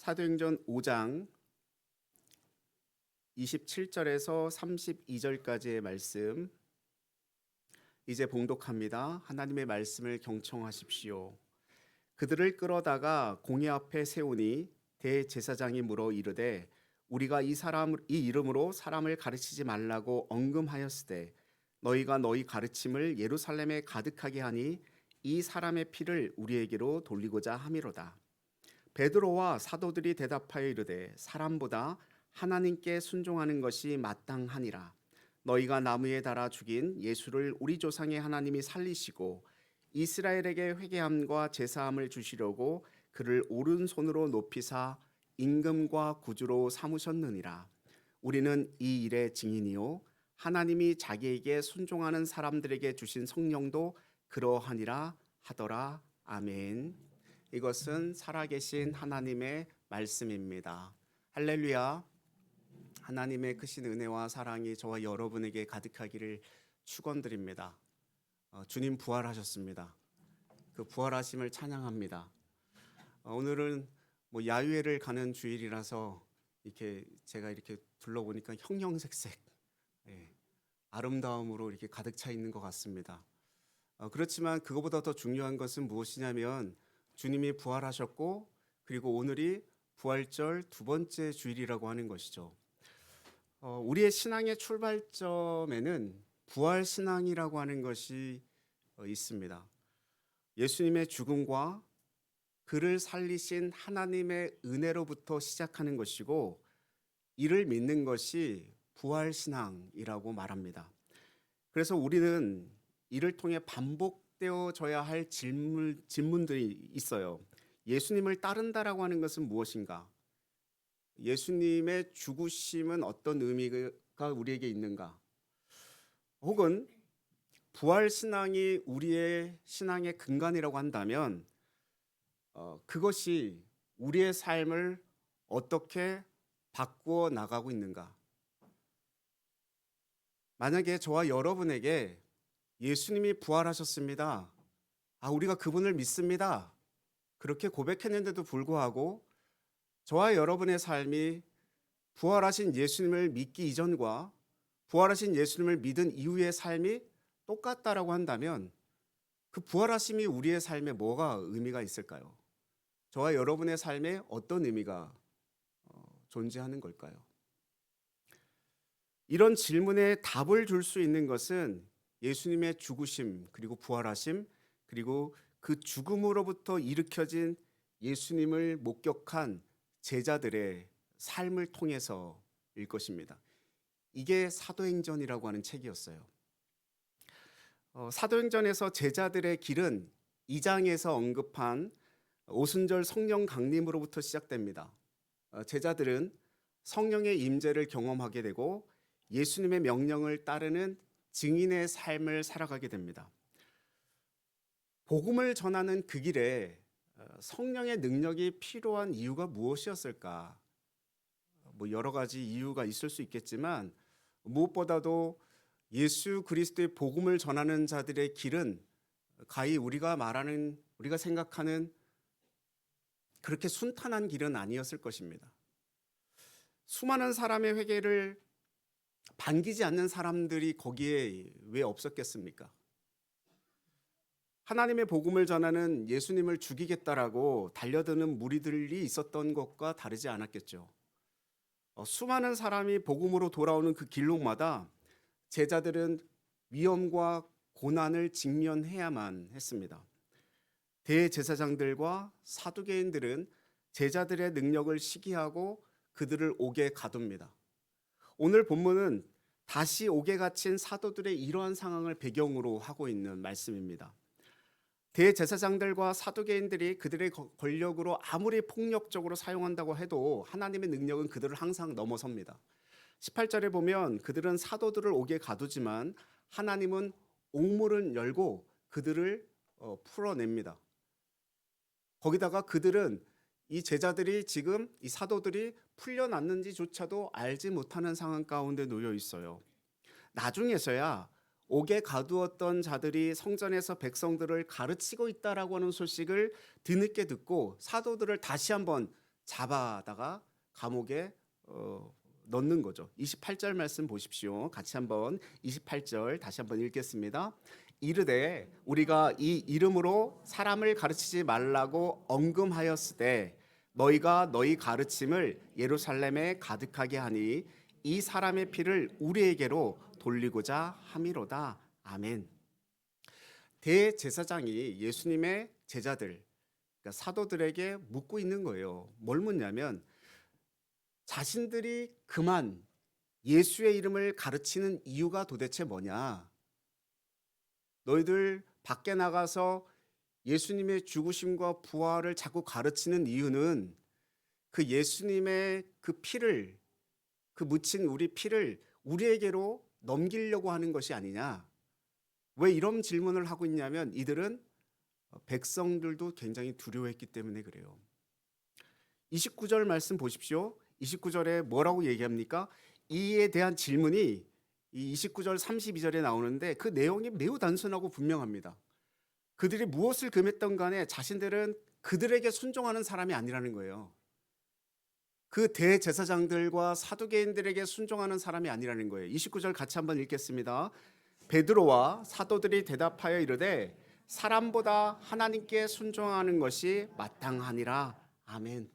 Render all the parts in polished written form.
사도행전 5장 27절에서 32절까지의 말씀 이제 봉독합니다. 하나님의 말씀을 경청하십시오. 그들을 끌어다가 공회 앞에 세우니 대제사장이 물어 이르되 우리가 이 이름으로 사람을 가르치지 말라고 언금하였으되 너희가 너희 가르침을 예루살렘에 가득하게 하니 이 사람의 피를 우리에게로 돌리고자 함이로다. 베드로와 사도들이 대답하여 이르되 사람보다 하나님께 순종하는 것이 마땅하니라. 너희가 나무에 달아 죽인 예수를 우리 조상의 하나님이 살리시고 이스라엘에게 회개함과 제사함을 주시려고 그를 오른손으로 높이사 임금과 구주로 삼으셨느니라. 우리는 이 일의 증인이요 하나님이 자기에게 순종하는 사람들에게 주신 성령도 그러하니라 하더라. 아멘. 이것은 살아계신 하나님의 말씀입니다. 할렐루야. 하나님의 크신 은혜와 사랑이 저와 여러분에게 가득하기를 축원드립니다. 주님 부활하셨습니다. 그 부활하심을 찬양합니다. 오늘은 야유회를 가는 주일이라서 이렇게 제가 이렇게 둘러보니까 형형색색 아름다움으로 이렇게 가득 차 있는 것 같습니다. 그렇지만 그거보다 더 중요한 것은 무엇이냐면 주님이 부활하셨고 그리고 오늘이 부활절 두 번째 주일이라고 하는 것이죠. 우리의 신앙의 출발점에는 부활신앙이라고 하는 것이 있습니다. 예수님의 죽음과 그를 살리신 하나님의 은혜로부터 시작하는 것이고 이를 믿는 것이 부활신앙이라고 말합니다. 그래서 우리는 이를 통해 반복되어져야 할 질문들이 있어요. 예수님을 따른다라고 하는 것은 무엇인가? 예수님의 죽으심은 어떤 의미가 우리에게 있는가? 혹은 부활신앙이 우리의 신앙의 근간이라고 한다면 그것이 우리의 삶을 어떻게 바꾸어 나가고 있는가? 만약에 저와 여러분에게 예수님이 부활하셨습니다. 우리가 그분을 믿습니다. 그렇게 고백했는데도 불구하고 저와 여러분의 삶이 부활하신 예수님을 믿기 이전과 부활하신 예수님을 믿은 이후의 삶이 똑같다라고 한다면 그 부활하심이 우리의 삶에 뭐가 의미가 있을까요? 저와 여러분의 삶에 어떤 의미가 존재하는 걸까요? 이런 질문에 답을 줄 수 있는 것은 예수님의 죽으심 그리고 부활하심 그리고 그 죽음으로부터 일으켜진 예수님을 목격한 제자들의 삶을 통해서일 것입니다. 이게 사도행전이라고 하는 책이었어요. 사도행전에서 제자들의 길은 2장에서 언급한 오순절 성령 강림으로부터 시작됩니다. 제자들은 성령의 임재를 경험하게 되고 예수님의 명령을 따르는 증인의 삶을 살아가게 됩니다. 복음을 전하는 그 길에 성령의 능력이 필요한 이유가 무엇이었을까? 여러 가지 이유가 있을 수 있겠지만 무엇보다도 예수 그리스도의 복음을 전하는 자들의 길은 가히 우리가 생각하는 그렇게 순탄한 길은 아니었을 것입니다. 수많은 사람의 회개를 반기지 않는 사람들이 거기에 왜 없었겠습니까? 하나님의 복음을 전하는 예수님을 죽이겠다라고 달려드는 무리들이 있었던 것과 다르지 않았겠죠. 수많은 사람이 복음으로 돌아오는 그 길목마다 제자들은 위험과 고난을 직면해야만 했습니다. 대제사장들과 사두개인들은 제자들의 능력을 시기하고 그들을 옥에 가둡니다. 오늘 본문은 다시 옥에 갇힌 사도들의 이러한 상황을 배경으로 하고 있는 말씀입니다. 대제사장들과 사두개인들이 그들의 권력으로 아무리 폭력적으로 사용한다고 해도 하나님의 능력은 그들을 항상 넘어섭니다. 18절에 보면 그들은 사도들을 옥에 가두지만 하나님은 옥문을 열고 그들을 풀어냅니다. 거기다가 그들은 이 제자들이 지금 이 사도들이 풀려났는지조차도 알지 못하는 상황 가운데 놓여 있어요. 나중에서야 옥에 가두었던 자들이 성전에서 백성들을 가르치고 있다라고 하는 소식을 뒤늦게 듣고 사도들을 다시 한번 잡아다가 감옥에 넣는 거죠. 28절 말씀 보십시오. 같이 한번 28절 다시 한번 읽겠습니다. 이르되 우리가 이 이름으로 사람을 가르치지 말라고 언금하였으되 너희가 너희 가르침을 예루살렘에 가득하게 하니 이 사람의 피를 우리에게로 돌리고자 함이로다. 아멘. 대제사장이 예수님의 제자들, 그러니까 사도들에게 묻고 있는 거예요. 뭘 묻냐면 자신들이 그만 예수의 이름을 가르치는 이유가 도대체 뭐냐? 너희들 밖에 나가서 예수님의 죽으심과 부활을 자꾸 가르치는 이유는 그 예수님의 그 피를, 그 묻힌 우리 피를 우리에게로 넘기려고 하는 것이 아니냐? 왜 이런 질문을 하고 있냐면 이들은 백성들도 굉장히 두려워했기 때문에 그래요. 29절 말씀 보십시오. 29절에 뭐라고 얘기합니까? 이에 대한 질문이 이 29절 32절에 나오는데 그 내용이 매우 단순하고 분명합니다. 그들이 무엇을 금했던 간에 자신들은 그들에게 순종하는 사람이 아니라는 거예요. 그 대제사장들과 사두개인들에게 순종하는 사람이 아니라는 거예요. 29절 같이 한번 읽겠습니다. 베드로와 사도들이 대답하여 이르되 사람보다 하나님께 순종하는 것이 마땅하니라. 아멘.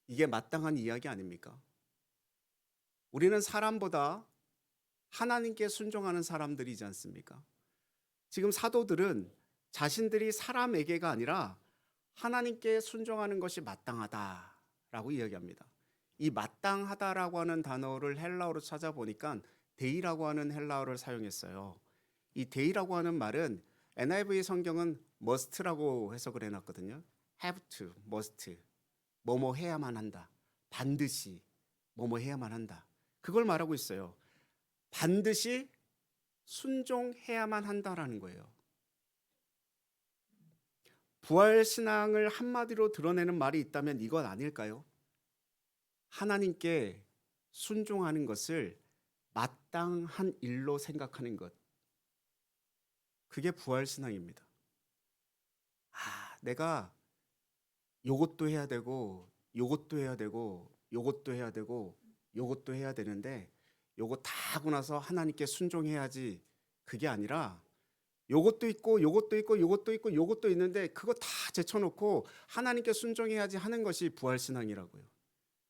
이게 마땅한 이야기 아닙니까? 우리는 사람보다 하나님께 순종하는 사람들이지 않습니까? 지금 사도들은 자신들이 사람에게가 아니라 하나님께 순종하는 것이 마땅하다라고 이야기합니다. 이 마땅하다라고 하는 단어를 헬라어로 찾아보니까 데이라고 하는 헬라어를 사용했어요. 이 데이라고 하는 말은 NIV 성경은 must라고 해석을 해놨거든요. have to, must, 뭐뭐 해야만 한다. 반드시 뭐뭐 해야만 한다. 그걸 말하고 있어요. 반드시 순종해야만 한다라는 거예요. 부활 신앙을 한마디로 드러내는 말이 있다면 이건 아닐까요? 하나님께 순종하는 것을 마땅한 일로 생각하는 것. 그게 부활 신앙입니다. 내가 요것도 해야 되고 요것도 해야 되고 요것도 해야 되고 요것도 해야 되는데 요거 다 하고 나서 하나님께 순종해야지. 그게 아니라 요것도 있고 요것도 있고 요것도 있고 요것도 있는데 그거 다 제쳐놓고 하나님께 순종해야지 하는 것이 부활신앙이라고요.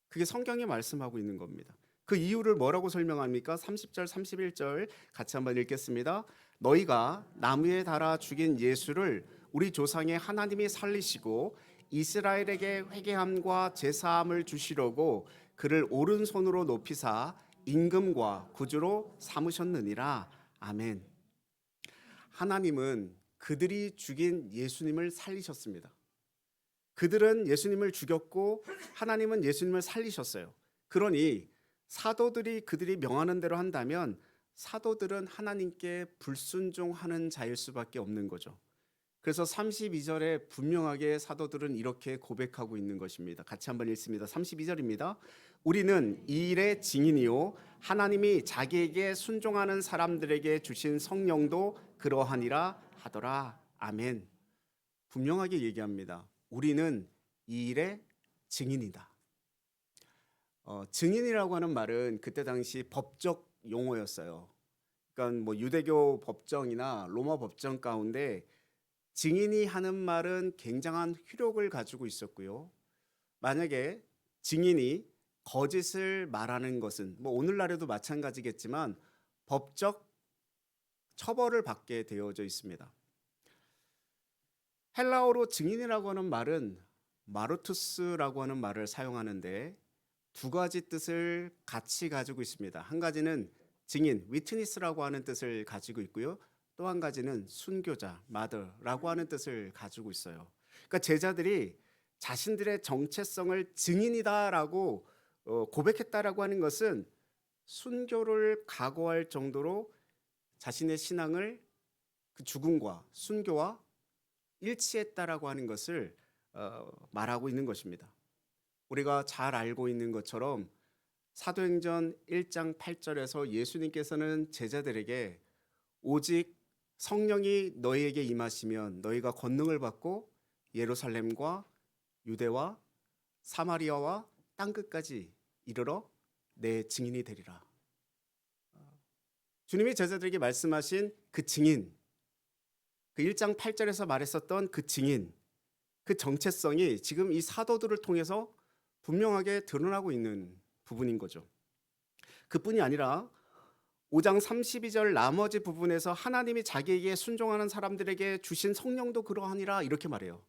그게 성경이 말씀하고 있는 겁니다. 그 이유를 뭐라고 설명합니까? 30절 31절 같이 한번 읽겠습니다. 너희가 나무에 달아 죽인 예수를 우리 조상의 하나님이 살리시고 이스라엘에게 회개함과 제사함을 주시려고 그를 오른손으로 높이사 임금과 구주로 삼으셨느니라. 아멘. 하나님은 그들이 죽인 예수님을 살리셨습니다. 그들은 예수님을 죽였고 하나님은 예수님을 살리셨어요. 그러니 사도들이 그들이 명하는 대로 한다면 사도들은 하나님께 불순종하는 자일 수밖에 없는 거죠. 그래서 32절에 분명하게 사도들은 이렇게 고백하고 있는 것입니다. 같이 한번 읽습니다. 32절입니다. 우리는 이 일의 증인이요 하나님이 자기에게 순종하는 사람들에게 주신 성령도 그러하니라 하더라. 아멘. 분명하게 얘기합니다. 우리는 이 일의 증인이다. 증인이라고 하는 말은 그때 당시 법적 용어였어요. 그러니까 뭐 유대교 법정이나 로마 법정 가운데 증인이 하는 말은 굉장한 효력을 가지고 있었고요. 만약에 증인이 거짓을 말하는 것은 뭐 오늘날에도 마찬가지겠지만 법적 처벌을 받게 되어져 있습니다. 헬라어로 증인이라고 하는 말은 마르투스라고 하는 말을 사용하는데 두 가지 뜻을 같이 가지고 있습니다. 한 가지는 증인, 위트니스라고 하는 뜻을 가지고 있고요. 또 한 가지는 순교자, 마더라고 하는 뜻을 가지고 있어요. 그러니까 제자들이 자신들의 정체성을 증인이다라고 고백했다라고 하는 것은 순교를 각오할 정도로 자신의 신앙을 그 죽음과 순교와 일치했다라고 하는 것을 말하고 있는 것입니다. 우리가 잘 알고 있는 것처럼 사도행전 1장 8절에서 예수님께서는 제자들에게 오직 성령이 너희에게 임하시면 너희가 권능을 받고 예루살렘과 유대와 사마리아와 땅끝까지 이르러 내 증인이 되리라. 주님이 제자들에게 말씀하신 그 증인, 그 1장 8절에서 말했었던 그 증인, 그 정체성이 지금 이 사도들을 통해서 분명하게 드러나고 있는 부분인 거죠. 그뿐이 아니라 5장 32절 나머지 부분에서 하나님이 자기에게 순종하는 사람들에게 주신 성령도 그러하니라 이렇게 말해요.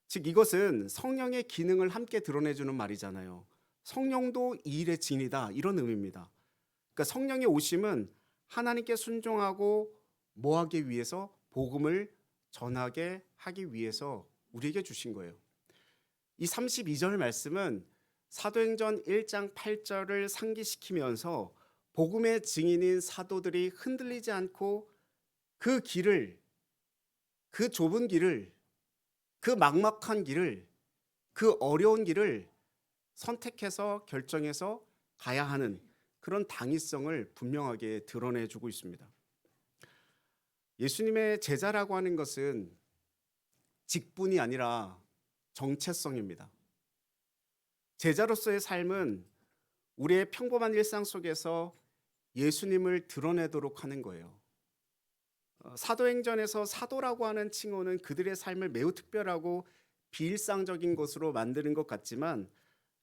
즉 이것은 성령의 기능을 함께 드러내주는 말이잖아요. 성령도 이 일의 증인이다 이런 의미입니다. 그러니까 성령의 오심은 하나님께 순종하고 뭐하기 위해서? 복음을 전하게 하기 위해서 우리에게 주신 거예요. 이 32절 말씀은 사도행전 1장 8절을 상기시키면서 복음의 증인인 사도들이 흔들리지 않고 그 길을, 그 좁은 길을, 그 막막한 길을, 그 어려운 길을 선택해서 결정해서 가야 하는 그런 당위성을 분명하게 드러내주고 있습니다. 예수님의 제자라고 하는 것은 직분이 아니라 정체성입니다. 제자로서의 삶은 우리의 평범한 일상 속에서 예수님을 드러내도록 하는 거예요. 사도행전에서 사도라고 하는 칭호는 그들의 삶을 매우 특별하고 비일상적인 것으로 만드는 것 같지만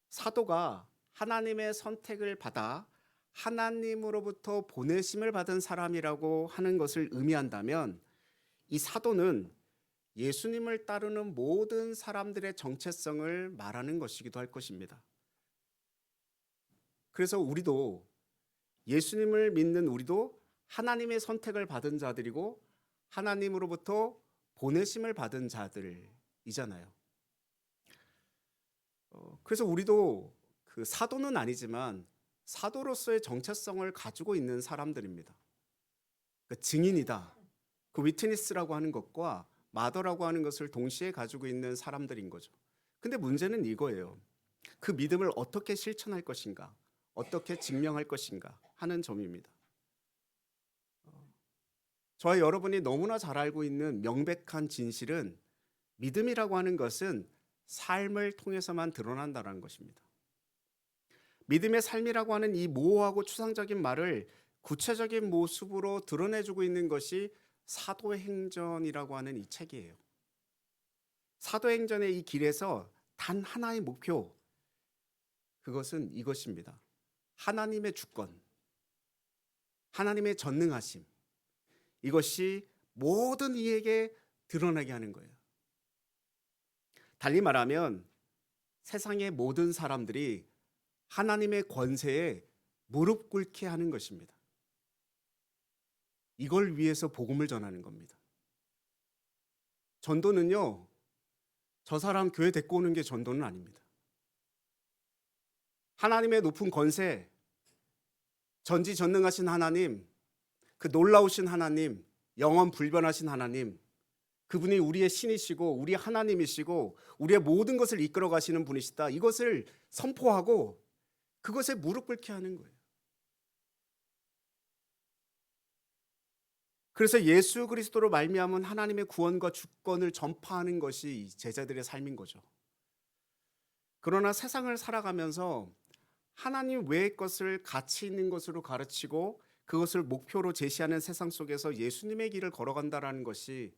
사도가 하나님의 선택을 받아 하나님으로부터 보내심을 받은 사람이라고 하는 것을 의미한다면 이 사도는 예수님을 따르는 모든 사람들의 정체성을 말하는 것이기도 할 것입니다. 그래서 우리도 예수님을 믿는 우리도 하나님의 선택을 받은 자들이고 하나님으로부터 보내심을 받은 자들이잖아요. 그래서 우리도 그 사도는 아니지만 사도로서의 정체성을 가지고 있는 사람들입니다. 그 증인이다. 그 위트니스라고 하는 것과 마더라고 하는 것을 동시에 가지고 있는 사람들인 거죠. 근데 문제는 이거예요. 그 믿음을 어떻게 실천할 것인가, 어떻게 증명할 것인가 하는 점입니다. 저와 여러분이 너무나 잘 알고 있는 명백한 진실은 믿음이라고 하는 것은 삶을 통해서만 드러난다는 것입니다. 믿음의 삶이라고 하는 이 모호하고 추상적인 말을 구체적인 모습으로 드러내주고 있는 것이 사도행전이라고 하는 이 책이에요. 사도행전의 이 길에서 단 하나의 목표, 그것은 이것입니다. 하나님의 주권, 하나님의 전능하심, 이것이 모든 이에게 드러나게 하는 거예요. 달리 말하면 세상의 모든 사람들이 하나님의 권세에 무릎 꿇게 하는 것입니다. 이걸 위해서 복음을 전하는 겁니다. 전도는요, 저 사람 교회 데리고 오는 게 전도는 아닙니다. 하나님의 높은 권세, 전지전능하신 하나님, 그 놀라우신 하나님, 영원 불변하신 하나님, 그분이 우리의 신이시고 우리 하나님이시고 우리의 모든 것을 이끌어 가시는 분이시다. 이것을 선포하고 그것에 무릎 꿇게 하는 거예요. 그래서 예수 그리스도로 말미암은 하나님의 구원과 주권을 전파하는 것이 제자들의 삶인 거죠. 그러나 세상을 살아가면서 하나님 외의 것을 가치 있는 것으로 가르치고 그것을 목표로 제시하는 세상 속에서 예수님의 길을 걸어간다는 것이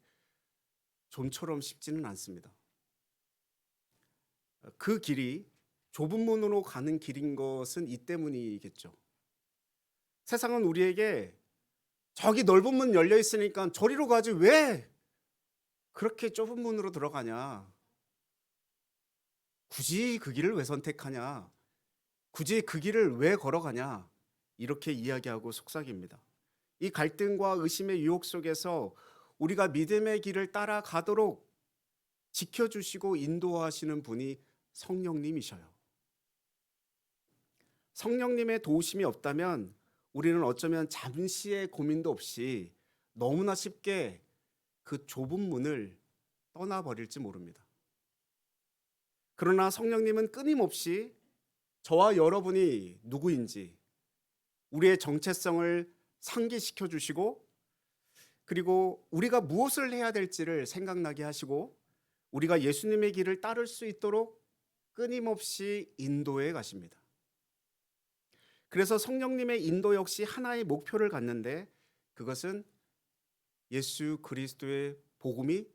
좀처럼 쉽지는 않습니다. 그 길이 좁은 문으로 가는 길인 것은 이 때문이겠죠. 세상은 우리에게 저기 넓은 문 열려 있으니까 저리로 가지 왜 그렇게 좁은 문으로 들어가냐? 굳이 그 길을 왜 선택하냐? 굳이 그 길을 왜 걸어가냐? 이렇게 이야기하고 속삭입니다. 이 갈등과 의심의 유혹 속에서 우리가 믿음의 길을 따라가도록 지켜주시고 인도하시는 분이 성령님이셔요. 성령님의 도우심이 없다면 우리는 어쩌면 잠시의 고민도 없이 너무나 쉽게 그 좁은 문을 떠나버릴지 모릅니다. 그러나 성령님은 끊임없이 저와 여러분이 누구인지 우리의 정체성을 상기시켜 주시고 그리고 우리가 무엇을 해야 될지를 생각나게 하시고 우리가 예수님의 길을 따를 수 있도록 끊임없이 인도해 가십니다. 그래서 성령님의 인도 역시 하나의 목표를 갖는데, 그것은 예수 그리스도의 복음이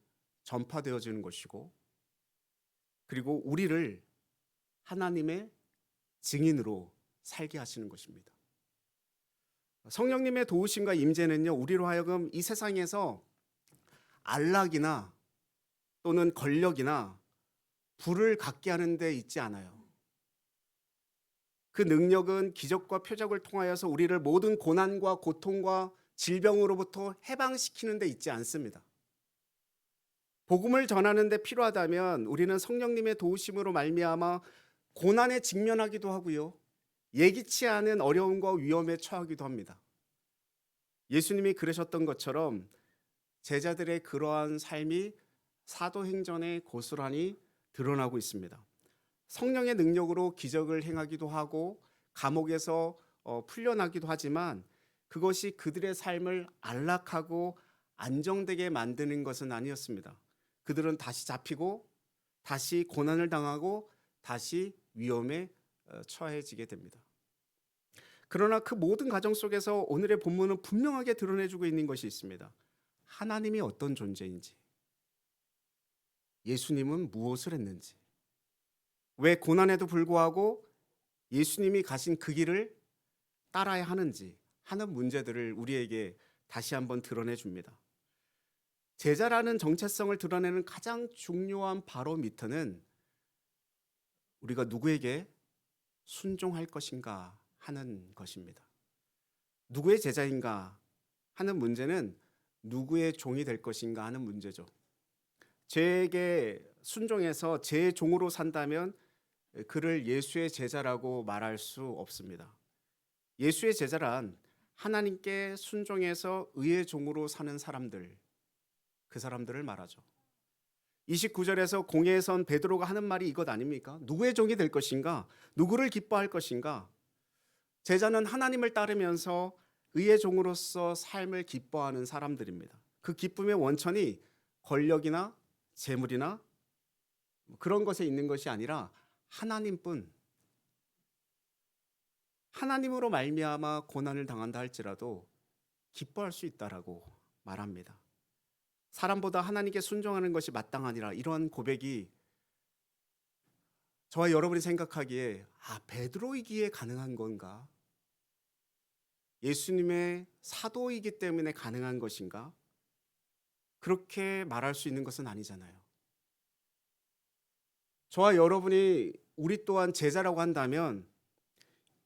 전파되어지는 것이고, 그리고 우리를 하나님의 증인으로 살게 하시는 것입니다. 성령님의 도우심과 임재는요, 우리로 하여금 이 세상에서 안락이나 또는 권력이나 부를 갖게 하는 데 있지 않아요. 그 능력은 기적과 표적을 통하여서 우리를 모든 고난과 고통과 질병으로부터 해방시키는 데 있지 않습니다. 복음을 전하는 데 필요하다면 우리는 성령님의 도우심으로 말미암아 고난에 직면하기도 하고요, 예기치 않은 어려움과 위험에 처하기도 합니다. 예수님이 그러셨던 것처럼 제자들의 그러한 삶이 사도행전에 고스란히 드러나고 있습니다. 성령의 능력으로 기적을 행하기도 하고 감옥에서 풀려나기도 하지만, 그것이 그들의 삶을 안락하고 안정되게 만드는 것은 아니었습니다. 그들은 다시 잡히고 다시 고난을 당하고 다시 위험에 처해지게 됩니다. 그러나 그 모든 과정 속에서 오늘의 본문은 분명하게 드러내주고 있는 것이 있습니다. 하나님이 어떤 존재인지, 예수님은 무엇을 했는지, 왜 고난에도 불구하고 예수님이 가신 그 길을 따라야 하는지 하는 문제들을 우리에게 다시 한번 드러내 줍니다. 제자라는 정체성을 드러내는 가장 중요한 바로미터는 우리가 누구에게 순종할 것인가 하는 것입니다. 누구의 제자인가 하는 문제는 누구의 종이 될 것인가 하는 문제죠. 제에게 순종해서 제 종으로 산다면 그를 예수의 제자라고 말할 수 없습니다. 예수의 제자란 하나님께 순종해서 의의 종으로 사는 사람들, 그 사람들을 말하죠. 29절에서 공회에 선 베드로가 하는 말이 이것 아닙니까? 누구의 종이 될 것인가? 누구를 기뻐할 것인가? 제자는 하나님을 따르면서 의의 종으로서 삶을 기뻐하는 사람들입니다. 그 기쁨의 원천이 권력이나 재물이나 그런 것에 있는 것이 아니라 하나님뿐, 하나님으로 말미암아 고난을 당한다 할지라도 기뻐할 수 있다라고 말합니다. 사람보다 하나님께 순종하는 것이 마땅하니라, 이러한 고백이 저와 여러분이 생각하기에 베드로이기에 가능한 건가? 예수님의 사도이기 때문에 가능한 것인가? 그렇게 말할 수 있는 것은 아니잖아요. 저와 여러분이 우리 또한 제자라고 한다면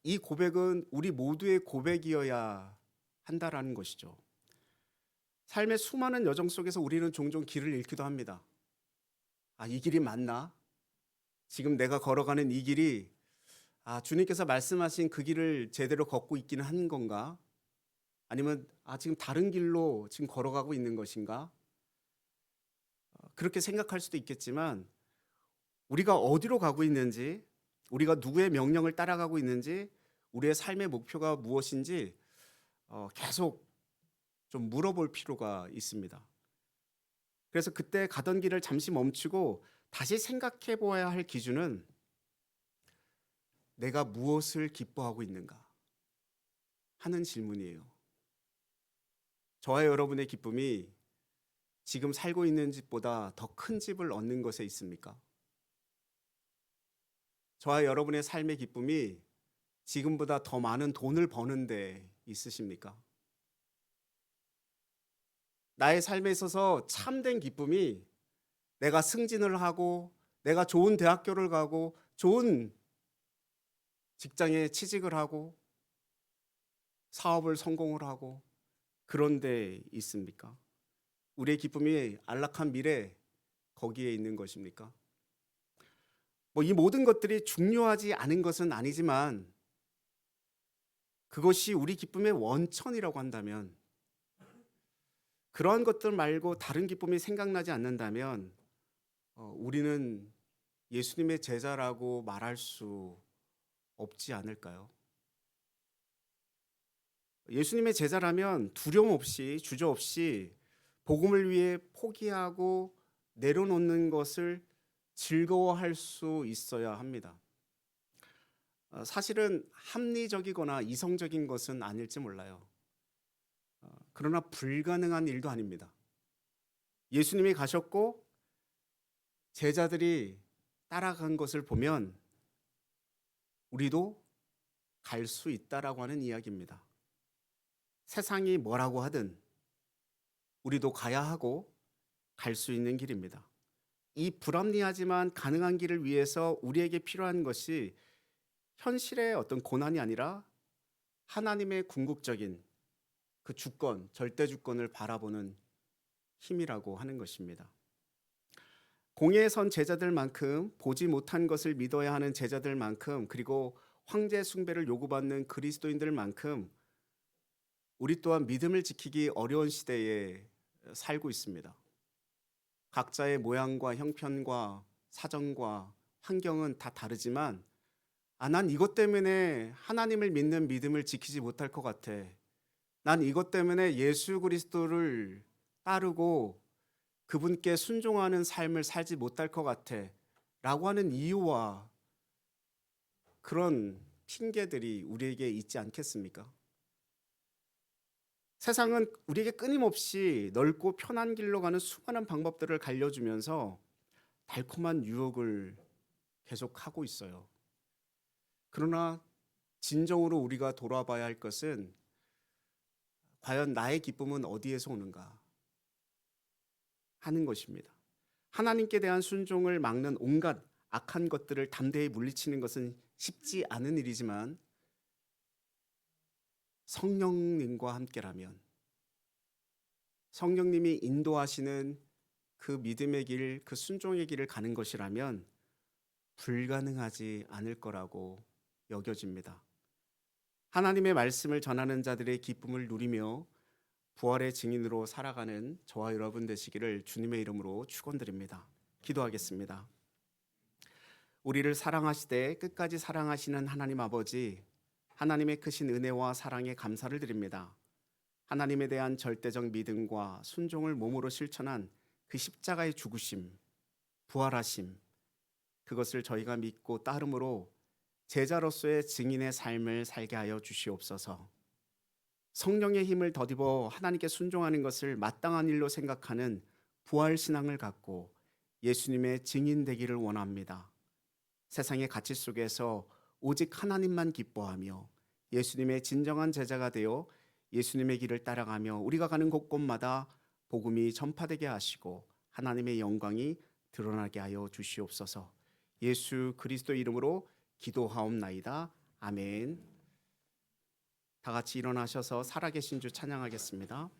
이 고백은 우리 모두의 고백이어야 한다라는 것이죠. 삶의 수많은 여정 속에서 우리는 종종 길을 잃기도 합니다. 이 길이 맞나? 지금 내가 걸어가는 이 길이 주님께서 말씀하신 그 길을 제대로 걷고 있기는 한 건가? 아니면 지금 다른 길로 지금 걸어가고 있는 것인가? 그렇게 생각할 수도 있겠지만, 우리가 어디로 가고 있는지, 우리가 누구의 명령을 따라가고 있는지, 우리의 삶의 목표가 무엇인지 계속 좀 물어볼 필요가 있습니다. 그래서 그때 가던 길을 잠시 멈추고 다시 생각해 보아야 할 기준은 내가 무엇을 기뻐하고 있는가 하는 질문이에요. 저와 여러분의 기쁨이 지금 살고 있는 집보다 더 큰 집을 얻는 것에 있습니까? 저와 여러분의 삶의 기쁨이 지금보다 더 많은 돈을 버는 데 있으십니까? 나의 삶에 있어서 참된 기쁨이 내가 승진을 하고 내가 좋은 대학교를 가고 좋은 직장에 취직을 하고 사업을 성공을 하고 그런 데 있습니까? 우리의 기쁨이 안락한 미래 거기에 있는 것입니까? 이 모든 것들이 중요하지 않은 것은 아니지만, 그것이 우리 기쁨의 원천이라고 한다면, 그러한 것들 말고 다른 기쁨이 생각나지 않는다면 우리는 예수님의 제자라고 말할 수 없지 않을까요? 예수님의 제자라면 두려움 없이 주저없이 복음을 위해 포기하고 내려놓는 것을 즐거워할 수 있어야 합니다. 사실은 합리적이거나 이성적인 것은 아닐지 몰라요. 그러나 불가능한 일도 아닙니다. 예수님이 가셨고 제자들이 따라간 것을 보면 우리도 갈 수 있다라고 하는 이야기입니다. 세상이 뭐라고 하든 우리도 가야 하고 갈 수 있는 길입니다. 이 불합리하지만 가능한 길을 위해서 우리에게 필요한 것이 현실의 어떤 고난이 아니라 하나님의 궁극적인 그 주권, 절대 주권을 바라보는 힘이라고 하는 것입니다. 공회에 선 제자들만큼, 보지 못한 것을 믿어야 하는 제자들만큼, 그리고 황제 숭배를 요구받는 그리스도인들만큼 우리 또한 믿음을 지키기 어려운 시대에 살고 있습니다. 각자의 모양과 형편과 사정과 환경은 다 다르지만 난 이것 때문에 하나님을 믿는 믿음을 지키지 못할 것 같아. 난 이것 때문에 예수 그리스도를 따르고 그분께 순종하는 삶을 살지 못할 것 같아 라고 하는 이유와 그런 핑계들이 우리에게 있지 않겠습니까? 세상은 우리에게 끊임없이 넓고 편한 길로 가는 수많은 방법들을 알려주면서 달콤한 유혹을 계속하고 있어요. 그러나 진정으로 우리가 돌아봐야 할 것은 과연 나의 기쁨은 어디에서 오는가 하는 것입니다. 하나님께 대한 순종을 막는 온갖 악한 것들을 담대히 물리치는 것은 쉽지 않은 일이지만 성령님과 함께라면, 성령님이 인도하시는 그 믿음의 길, 그 순종의 길을 가는 것이라면 불가능하지 않을 거라고 여겨집니다. 하나님의 말씀을 전하는 자들의 기쁨을 누리며 부활의 증인으로 살아가는 저와 여러분 되시기를 주님의 이름으로 축원드립니다. 기도하겠습니다. 우리를 사랑하시되 끝까지 사랑하시는 하나님 아버지, 하나님의 크신 은혜와 사랑에 감사를 드립니다. 하나님에 대한 절대적 믿음과 순종을 몸으로 실천한 그 십자가의 죽으심, 부활하심, 그것을 저희가 믿고 따름으로 제자로서의 증인의 삶을 살게 하여 주시옵소서. 성령의 힘을 덧입어 하나님께 순종하는 것을 마땅한 일로 생각하는 부활 신앙을 갖고 예수님의 증인 되기를 원합니다. 세상의 가치 속에서 오직 하나님만 기뻐하며 예수님의 진정한 제자가 되어 예수님의 길을 따라가며 우리가 가는 곳곳마다 복음이 전파되게 하시고 하나님의 영광이 드러나게 하여 주시옵소서. 예수 그리스도 이름으로 기도하옵나이다. 아멘. 다 같이 일어나셔서 살아계신 주 찬양하겠습니다.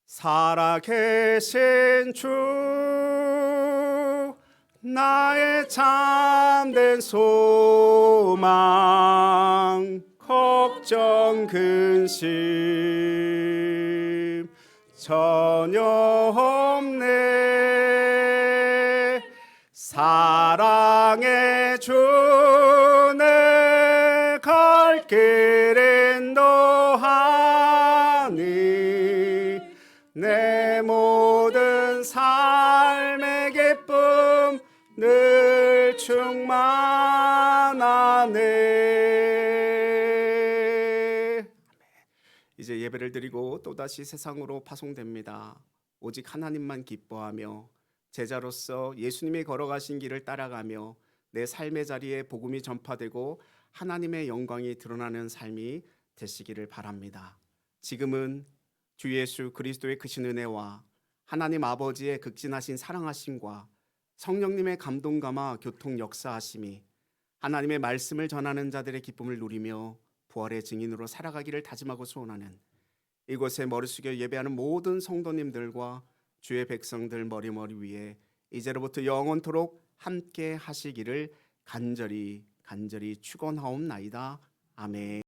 살아계신 주 나의 참된 소망 걱정 근심 전혀 없네. 사랑의 주 내 갈 길은 너하니 내 모든 삶의 기쁨 늘 충만하네. 이제 예배를 드리고 또다시 세상으로 파송됩니다. 오직 하나님만 기뻐하며 제자로서 예수님이 걸어가신 길을 따라가며 내 삶의 자리에 복음이 전파되고 하나님의 영광이 드러나는 삶이 되시기를 바랍니다. 지금은 주 예수 그리스도의 크신 은혜와 하나님 아버지의 극진하신 사랑하심과 성령님의 감동감화 교통 역사하심이 하나님의 말씀을 전하는 자들의 기쁨을 누리며 부활의 증인으로 살아가기를 다짐하고 소원하는 이곳에 머리 숙여 예배하는 모든 성도님들과 주의 백성들 머리 위에 이제로부터 영원토록 함께 하시기를 간절히 축원하옵나이다. 아멘.